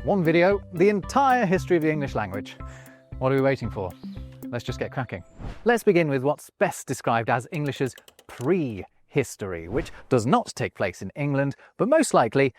One video, the entire history of the English language. What are we waiting for? Let's just get cracking. Let's begin with what's best described as English's pre-history, which does not take place in England, but most likely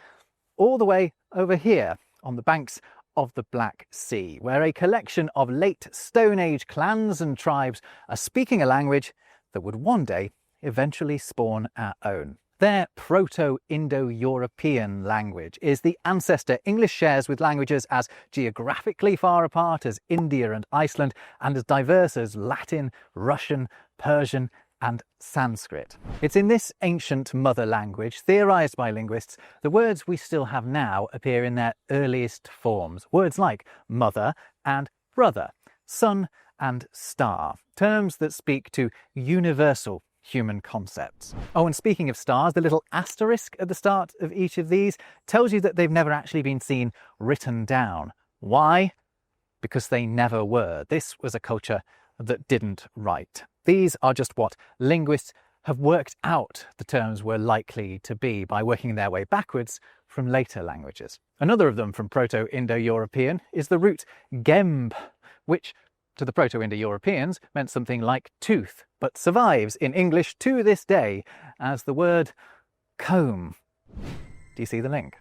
all the way over here on the banks of the Black Sea, where a collection of late Stone Age clans and tribes are speaking a language that would one day eventually spawn our own. Their Proto-Indo-European language is the ancestor English shares with languages as geographically far apart as India and Iceland, and as diverse as Latin, Russian, Persian and Sanskrit. It's in this ancient mother language, theorised by linguists, the words we still have now appear in their earliest forms. Words like mother and brother, sun and star, terms that speak to universal human concepts. Oh, and speaking of stars, the little asterisk at the start of each of these tells you that they've never actually been seen written down. Why? Because they never were. This was a culture that didn't write. These are just what linguists have worked out the terms were likely to be by working their way backwards from later languages. Another of them from Proto-Indo-European is the root gemb, which to the Proto-Indo-Europeans meant something like tooth, but survives in English to this day as the word comb. Do you see the link?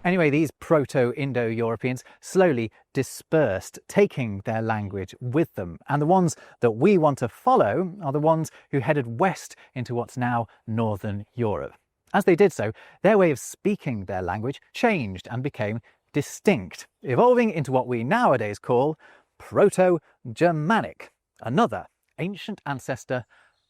Anyway, these Proto-Indo-Europeans slowly dispersed, taking their language with them, and the ones that we want to follow are the ones who headed west into what's now Northern Europe. As they did so, their way of speaking their language changed and became distinct, evolving into what we nowadays call Proto-Germanic, another ancient ancestor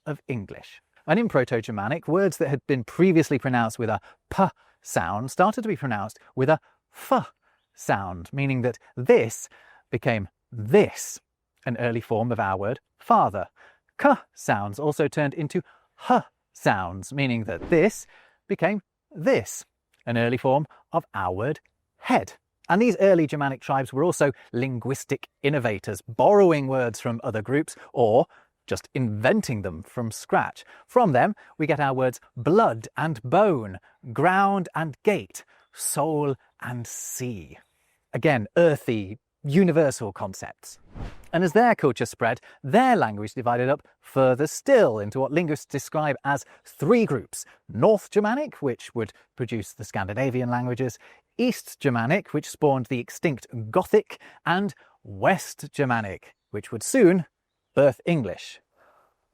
of English. And in Proto-Germanic, words that had been previously pronounced with a p sound started to be pronounced with a f sound, meaning that this became this, an early form of our word father. K sounds also turned into h sounds, meaning that this became this, an early form of our word head. And these early Germanic tribes were also linguistic innovators, borrowing words from other groups or just inventing them from scratch. From them, we get our words blood and bone, ground and gate, soul and sea. Again, earthy, universal concepts. And as their culture spread, their language divided up further still into what linguists describe as three groups: North Germanic, which would produce the Scandinavian languages, East Germanic, which spawned the extinct Gothic, and West Germanic, which would soon birth English.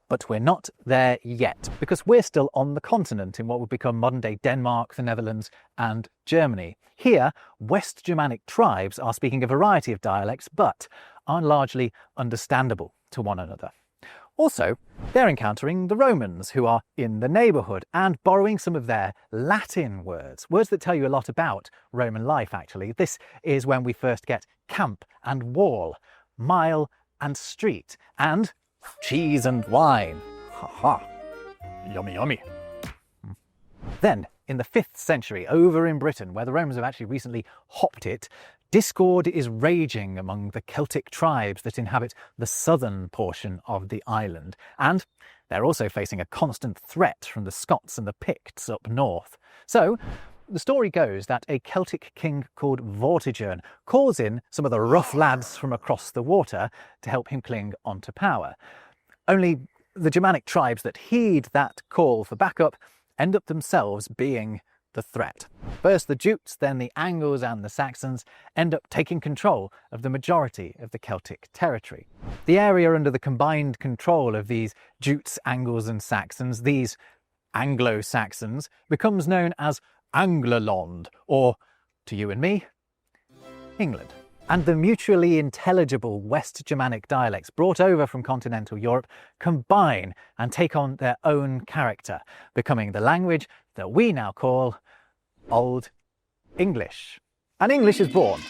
But we're not there yet, because we're still on the continent in what would become modern-day Denmark, the Netherlands and Germany. Here, West Germanic tribes are speaking a variety of dialects, but are largely understandable to one another. Also, they're encountering the Romans, who are in the neighbourhood, and borrowing some of their Latin words that tell you a lot about Roman life, actually. This is when we first get camp and wall, mile and street, and cheese and wine. Ha ha! Yummy, yummy. Then, in the 5th century, over in Britain, where the Romans have actually recently hopped it, discord is raging among the Celtic tribes that inhabit the southern portion of the island, and they're also facing a constant threat from the Scots and the Picts up north. So, the story goes that a Celtic king called Vortigern calls in some of the rough lads from across the water to help him cling onto power. Only the Germanic tribes that heed that call for backup end up themselves being the threat. First the Jutes, then the Angles and the Saxons end up taking control of the majority of the Celtic territory. The area under the combined control of these Jutes, Angles and Saxons, these Anglo-Saxons, becomes known as Anglerland, or, to you and me, England. And the mutually intelligible West Germanic dialects brought over from continental Europe combine and take on their own character, becoming the language that we now call Old English. And English is born.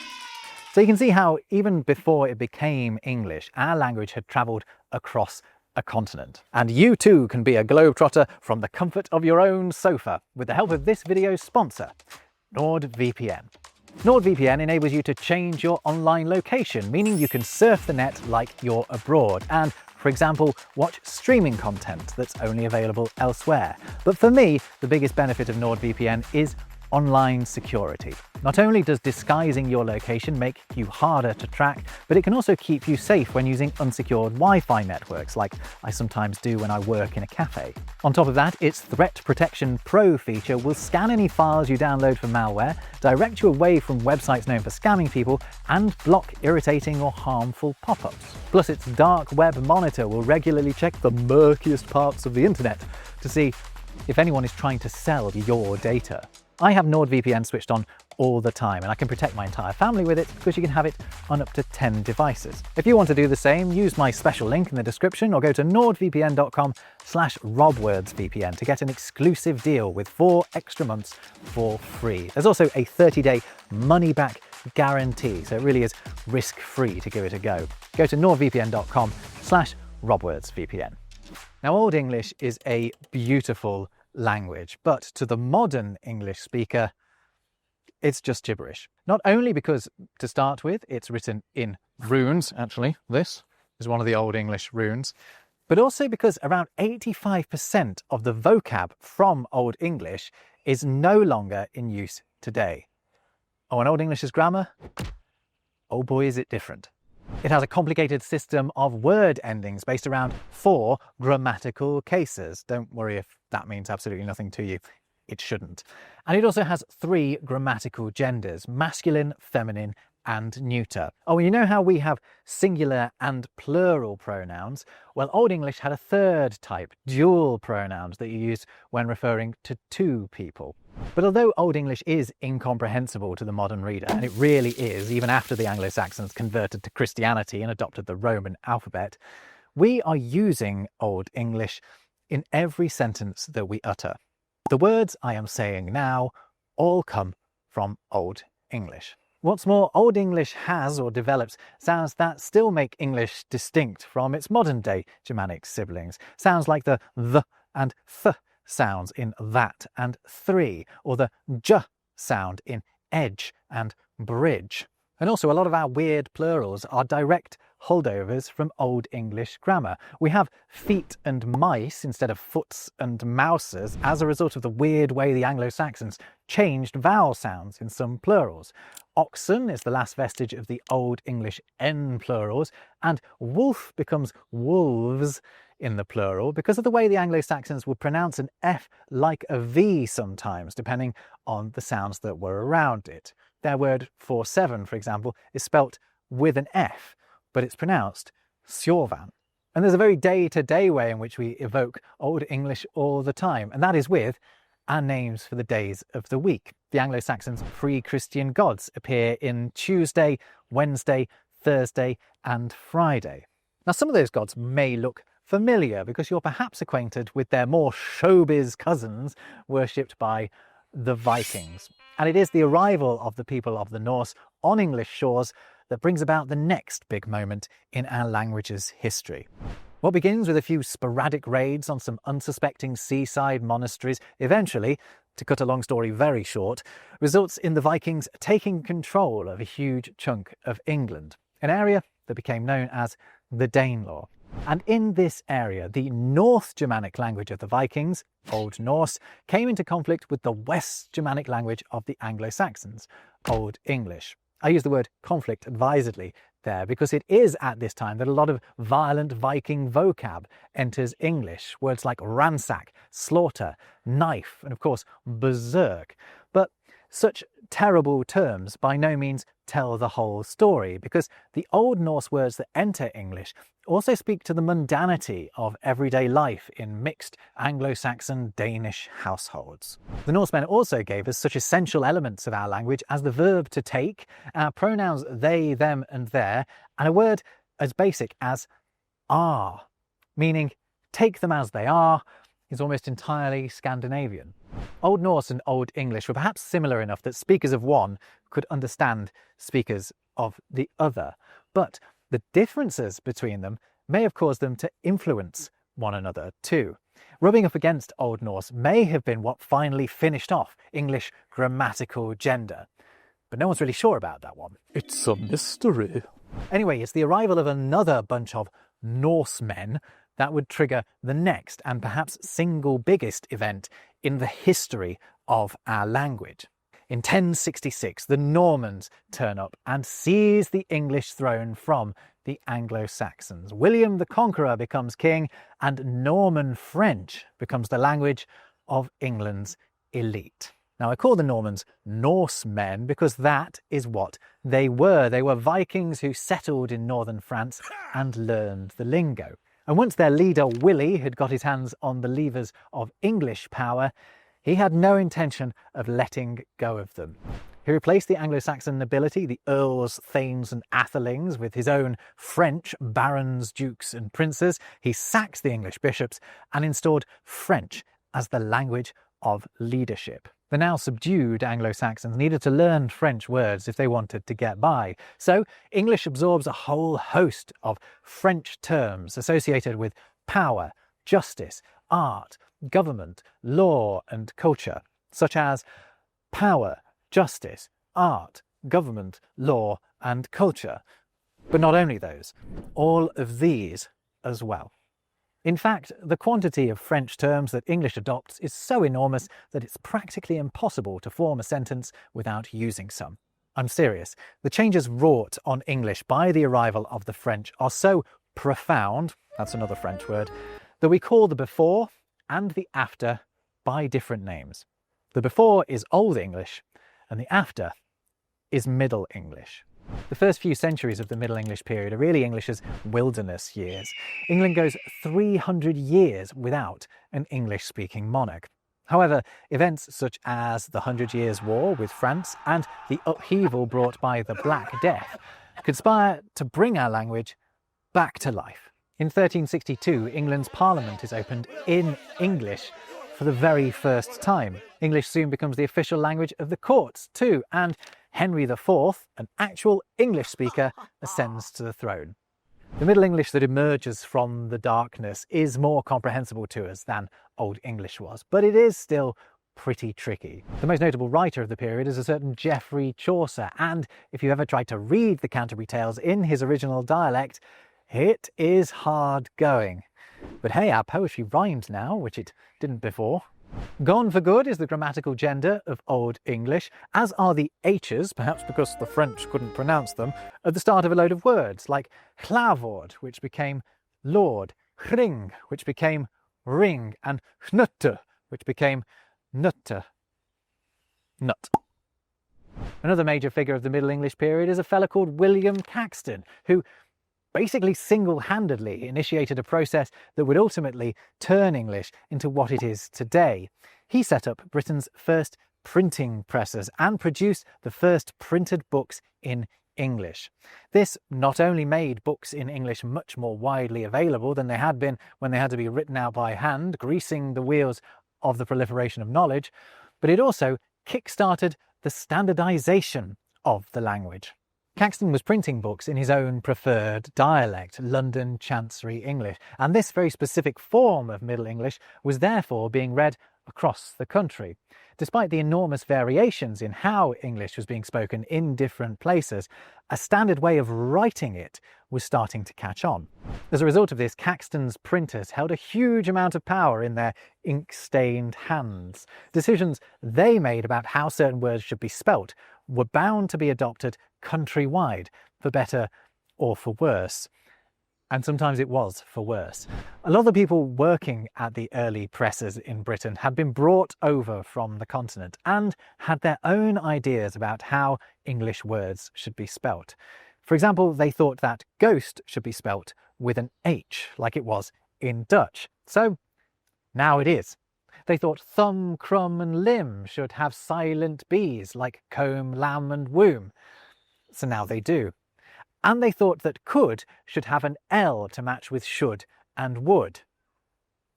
So you can see how even before it became English, our language had travelled across a continent. And you too can be a globetrotter from the comfort of your own sofa with the help of this video's sponsor, NordVPN. NordVPN enables you to change your online location, meaning you can surf the net like you're abroad and, for example, watch streaming content that's only available elsewhere. But for me, the biggest benefit of NordVPN is online security. Not only does disguising your location make you harder to track, but it can also keep you safe when using unsecured Wi-Fi networks, like I sometimes do when I work in a cafe. On top of that, its Threat Protection Pro feature will scan any files you download for malware, direct you away from websites known for scamming people, and block irritating or harmful pop-ups. Plus, its dark web monitor will regularly check the murkiest parts of the internet to see if anyone is trying to sell your data. I have NordVPN switched on all the time, and I can protect my entire family with it because you can have it on up to 10 devices. If you want to do the same, use my special link in the description or go to nordvpn.com/robwordsvpn to get an exclusive deal with 4 extra months for free. There's also a 30-day money-back guarantee, so it really is risk-free to give it a go. Go to nordvpn.com/robwordsvpn. Now, Old English is a beautiful language, but to the modern English speaker, it's just gibberish. Not only because, to start with, it's written in runes, actually, this is one of the Old English runes, but also because around 85% of the vocab from Old English is no longer in use today. Oh, and Old English's grammar? Oh boy, is it different. It has a complicated system of word endings based around 4 grammatical cases. Don't worry if that means absolutely nothing to you. It shouldn't. And it also has 3 grammatical genders: masculine, feminine, and neuter. Oh, and you know how we have singular and plural pronouns? Well, Old English had a 3rd type, dual pronouns, that you use when referring to 2 people. But although Old English is incomprehensible to the modern reader, and it really is, even after the Anglo-Saxons converted to Christianity and adopted the Roman alphabet, we are using Old English in every sentence that we utter. The words I am saying now all come from Old English. What's more, Old English has or develops sounds that still make English distinct from its modern-day Germanic siblings. Sounds like the th and th sounds in that and three, or the j sound in edge and bridge. And also, a lot of our weird plurals are direct holdovers from Old English grammar. We have feet and mice instead of foots and mouses as a result of the weird way the Anglo-Saxons changed vowel sounds in some plurals. Oxen is the last vestige of the Old English N plurals, and wolf becomes wolves in the plural because of the way the Anglo-Saxons would pronounce an F like a V sometimes, depending on the sounds that were around it. Their word 47, for example, is spelt with an F, but it's pronounced Sjorvan. And there's a very day-to-day way in which we evoke Old English all the time, and that is with our names for the days of the week. The Anglo-Saxons' pre-Christian gods appear in Tuesday, Wednesday, Thursday, and Friday. Now, some of those gods may look familiar because you're perhaps acquainted with their more showbiz cousins worshipped by the Vikings. And it is the arrival of the people of the Norse on English shores that brings about the next big moment in our language's history. What begins with a few sporadic raids on some unsuspecting seaside monasteries eventually, to cut a long story very short, results in the Vikings taking control of a huge chunk of England, an area that became known as the Danelaw. And in this area, the North Germanic language of the Vikings, Old Norse, came into conflict with the West Germanic language of the Anglo-Saxons, Old English. I use the word conflict advisedly there because it is at this time that a lot of violent Viking vocab enters English. Words like ransack, slaughter, knife, and of course berserk. But such terrible terms by no means tell the whole story, because the Old Norse words that enter English also speak to the mundanity of everyday life in mixed Anglo-Saxon Danish households. The Norsemen also gave us such essential elements of our language as the verb to take, our pronouns they, them and their, and a word as basic as are, meaning take them as they are, is almost entirely Scandinavian. Old Norse and Old English were perhaps similar enough that speakers of one could understand speakers of the other, but the differences between them may have caused them to influence one another too. Rubbing up against Old Norse may have been what finally finished off English grammatical gender, but no one's really sure about that one. It's a mystery. Anyway, it's the arrival of another bunch of Norsemen that would trigger the next and perhaps single biggest event in the history of our language. In 1066, the Normans turn up and seize the English throne from the Anglo-Saxons. William the Conqueror becomes king, and Norman French becomes the language of England's elite. Now, I call the Normans Norsemen because that is what they were. They were Vikings who settled in northern France and learned the lingo. And once their leader Willie had got his hands on the levers of English power, he had no intention of letting go of them. He replaced the Anglo-Saxon nobility, the earls, thanes and athelings, with his own French barons, dukes and princes. He sacked the English bishops and installed French as the language of leadership. The now subdued Anglo-Saxons needed to learn French words if they wanted to get by. So English absorbs a whole host of French terms associated with power, justice, art, government, law and culture, such as power, justice, art, government, law and culture. But not only those, all of these as well. In fact, the quantity of French terms that English adopts is so enormous that it's practically impossible to form a sentence without using some. I'm serious. The changes wrought on English by the arrival of the French are so profound, that's another French word, that we call the before and the after by different names. The before is Old English and the after is Middle English. The first few centuries of the Middle English period are really English's wilderness years. England goes 300 years without an English-speaking monarch. However, events such as the 100 Years' War with France and the upheaval brought by the Black Death conspire to bring our language back to life. In 1362, England's Parliament is opened in English for the very first time. English soon becomes the official language of the courts too, and Henry IV, an actual English speaker, ascends to the throne. The Middle English that emerges from the darkness is more comprehensible to us than Old English was, but it is still pretty tricky. The most notable writer of the period is a certain Geoffrey Chaucer, and if you ever tried to read the Canterbury Tales in his original dialect, it is hard going. But hey, our poetry rhymes now, which it didn't before. Gone for good is the grammatical gender of Old English, as are the H's, perhaps because the French couldn't pronounce them, at the start of a load of words, like clavord, which became lord, ring, which became ring, and knutte, which became nutte, nut. Another major figure of the Middle English period is a fella called William Caxton, who basically single-handedly initiated a process that would ultimately turn English into what it is today. He set up Britain's first printing presses and produced the first printed books in English. This not only made books in English much more widely available than they had been when they had to be written out by hand, greasing the wheels of the proliferation of knowledge, but it also kick-started the standardisation of the language. Caxton was printing books in his own preferred dialect, London Chancery English, and this very specific form of Middle English was therefore being read across the country. Despite the enormous variations in how English was being spoken in different places, a standard way of writing it was starting to catch on. As a result of this, Caxton's printers held a huge amount of power in their ink-stained hands. Decisions they made about how certain words should be spelt were bound to be adopted countrywide, for better or for worse. And sometimes it was for worse. A lot of the people working at the early presses in Britain had been brought over from the continent and had their own ideas about how English words should be spelt. For example, they thought that ghost should be spelt with an H, like it was in Dutch. So now it is. They thought thumb, crumb and limb should have silent B's, like comb, lamb and womb. So now they do. And they thought that could should have an L to match with should and would.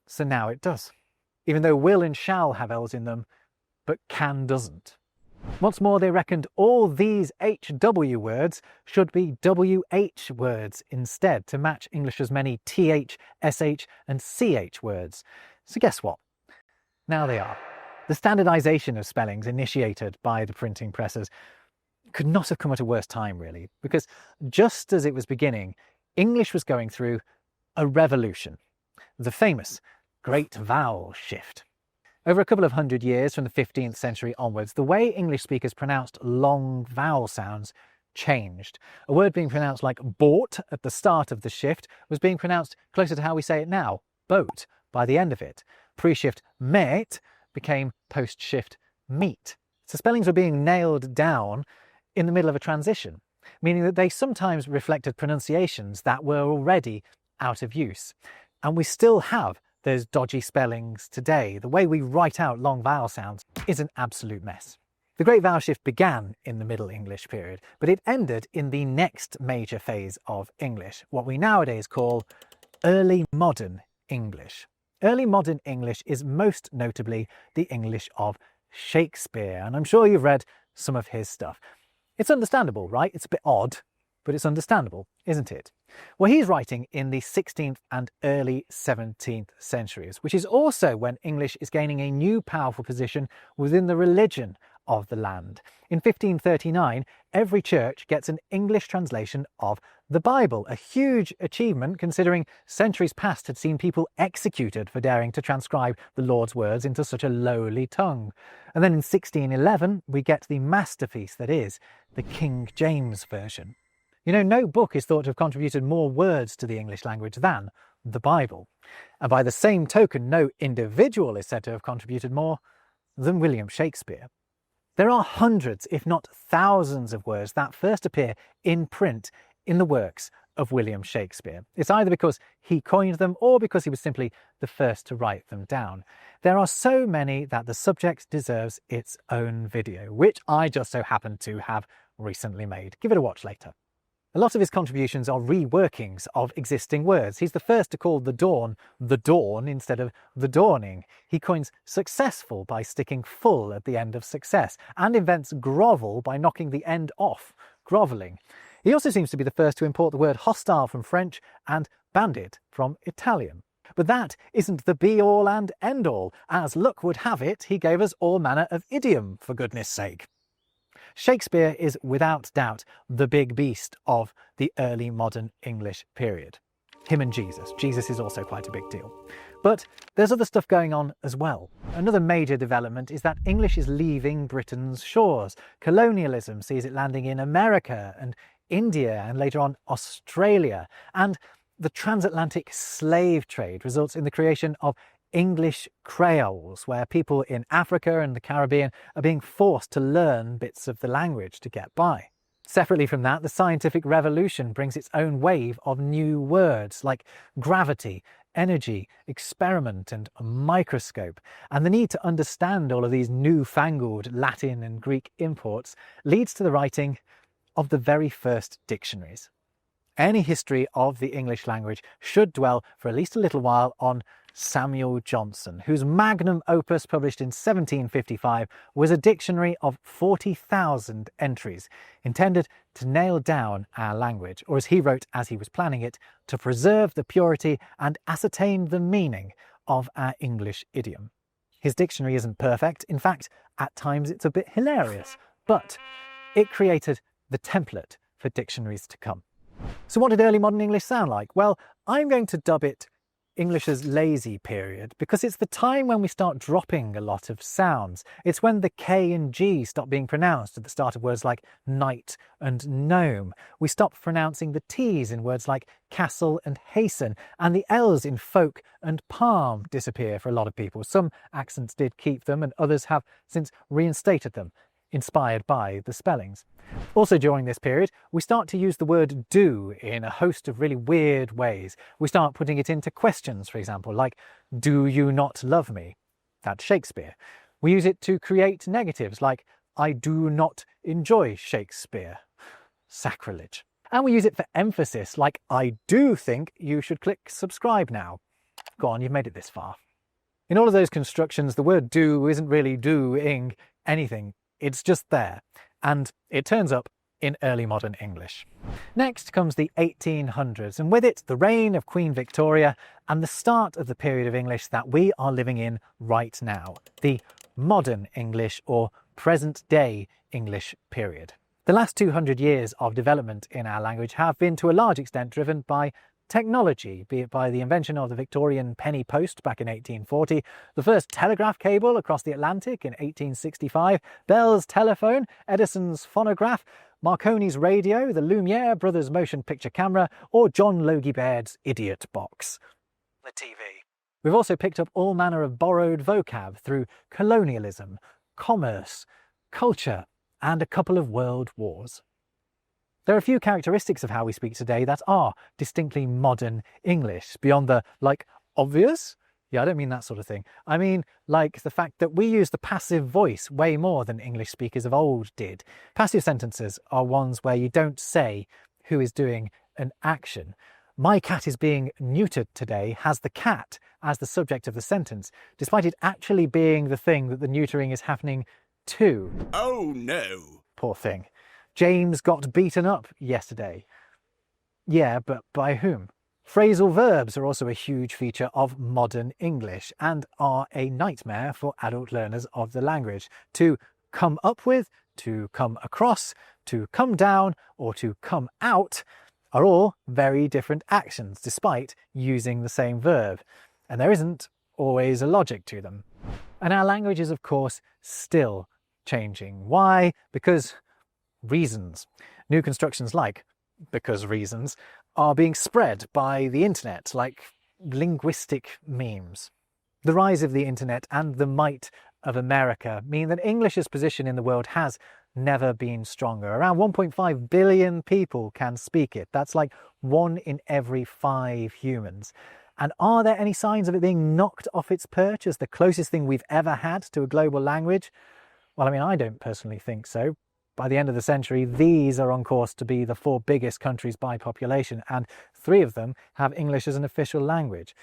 So now it does. Even though will and shall have L's in them, but can doesn't. What's more, they reckoned all these HW words should be WH words instead, to match English's many TH, SH and CH words. So guess what? Now they are. The standardisation of spellings initiated by the printing presses could not have come at a worse time, really, because just as it was beginning, English was going through a revolution, the famous Great Vowel Shift. Over a couple of hundred years from the 15th century onwards, the way English speakers pronounced long vowel sounds changed. A word being pronounced like bought at the start of the shift was being pronounced closer to how we say it now, boat, by the end of it. Pre-shift mate became post-shift meat. So spellings were being nailed down in the middle of a transition, meaning that they sometimes reflected pronunciations that were already out of use. And we still have those dodgy spellings today. The way we write out long vowel sounds is an absolute mess. The Great Vowel Shift began in the Middle English period, but it ended in the next major phase of English, what we nowadays call Early Modern English. Early Modern English is most notably the English of Shakespeare, and I'm sure you've read some of his stuff. It's understandable, right? It's a bit odd, but it's understandable, isn't it? Well, he's writing in the 16th and early 17th centuries, which is also when English is gaining a new powerful position within the religion of the land. In 1539, every church gets an English translation of the Bible, a huge achievement considering centuries past had seen people executed for daring to transcribe the Lord's words into such a lowly tongue. And then in 1611, we get the masterpiece that is the King James Version. You know, no book is thought to have contributed more words to the English language than the Bible. And by the same token, no individual is said to have contributed more than William Shakespeare. There are hundreds, if not thousands of words that first appear in print in the works of William Shakespeare. It's either because he coined them or because he was simply the first to write them down. There are so many that the subject deserves its own video, which I just so happen to have recently made. Give it a watch later. A lot of his contributions are reworkings of existing words. He's the first to call the dawn instead of the dawning. He coins successful by sticking full at the end of success, and invents grovel by knocking the end off, grovelling. He also seems to be the first to import the word hostile from French and bandit from Italian. But that isn't the be-all and end-all. As luck would have it, he gave us all manner of idiom, for goodness sake. Shakespeare is without doubt the big beast of the early modern English period. Him and Jesus. Jesus is also quite a big deal. But there's other stuff going on as well. Another major development is that English is leaving Britain's shores. Colonialism sees it landing in America and India and later on Australia. And the transatlantic slave trade results in the creation of English Creoles, where people in Africa and the Caribbean are being forced to learn bits of the language to get by. Separately from that, the scientific revolution brings its own wave of new words like gravity, energy, experiment and microscope. And the need to understand all of these newfangled Latin and Greek imports leads to the writing of the very first dictionaries. Any history of the English language should dwell for at least a little while on Samuel Johnson, whose magnum opus published in 1755 was a dictionary of 40,000 entries, intended to nail down our language, or as he wrote as he was planning it, to preserve the purity and ascertain the meaning of our English idiom. His dictionary isn't perfect. In fact, at times it's a bit hilarious, but it created the template for dictionaries to come. So what did early modern English sound like? Well, I'm going to dub it English's lazy period because it's the time when we start dropping a lot of sounds. It's when the K and G stop being pronounced at the start of words like knight and gnome. We stop pronouncing the T's in words like castle and hasten, and the L's in folk and palm disappear for a lot of people. Some accents did keep them and others have since reinstated them, inspired by the spellings. Also during this period, we start to use the word do in a host of really weird ways. We start putting it into questions, for example, like, do you not love me? That's Shakespeare. We use it to create negatives, like, I do not enjoy Shakespeare. Sacrilege. And we use it for emphasis, like, I do think you should click subscribe now. Go on, you've made it this far. In all of those constructions, the word do isn't really doing anything. It's just there, and it turns up in early modern English. Next comes the 1800s, and with it the reign of Queen Victoria and the start of the period of English that we are living in right now, the modern English or present-day English period. The last 200 years of development in our language have been to a large extent driven by technology, be it by the invention of the Victorian penny post back in 1840, the first telegraph cable across the Atlantic in 1865, Bell's telephone, Edison's phonograph, Marconi's radio, the Lumiere brothers' motion picture camera, or John Logie Baird's idiot box, the TV. We've also picked up all manner of borrowed vocab through colonialism, commerce, culture, and a couple of world wars. There are a few characteristics of how we speak today that are distinctly modern English, beyond the, obvious? Yeah, I don't mean that sort of thing. I mean, like the fact that we use the passive voice way more than English speakers of old did. Passive sentences are ones where you don't say who is doing an action. My cat is being neutered today has the cat as the subject of the sentence, despite it actually being the thing that the neutering is happening to. Oh no! Poor thing. James got beaten up yesterday. Yeah, but by whom? Phrasal verbs are also a huge feature of modern English and are a nightmare for adult learners of the language. To come up with, to come across, to come down, or to come out are all very different actions despite using the same verb. And there isn't always a logic to them. And our language is, of course, still changing. Why? Because reasons. New constructions like because reasons are being spread by the internet like linguistic memes. The rise of the internet and the might of America mean that English's position in the world has never been stronger. Around 1.5 billion people can speak it. That's like 1 in every 5 humans. And are there any signs of it being knocked off its perch as the closest thing we've ever had to a global language? Well, I mean, I don't personally think so. By the end of the century, these are on course to be the 4 biggest countries by population, and 3 of them have English as an official language.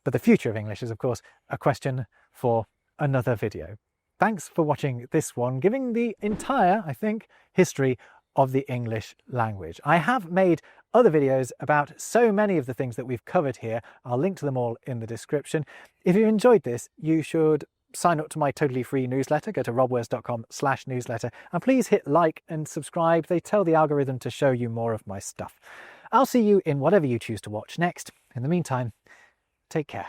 But the future of English is, of course, a question for another video. Thanks for watching this one, giving the entire, I think, history of the English language. I have made other videos about so many of the things that we've covered here. I'll link to them all in the description. If you enjoyed this, you should sign up to my totally free newsletter. Go to robworth.com/newsletter and please hit like and subscribe. They tell the algorithm to show you more of my stuff. I'll see you in whatever you choose to watch next. In the meantime, take care.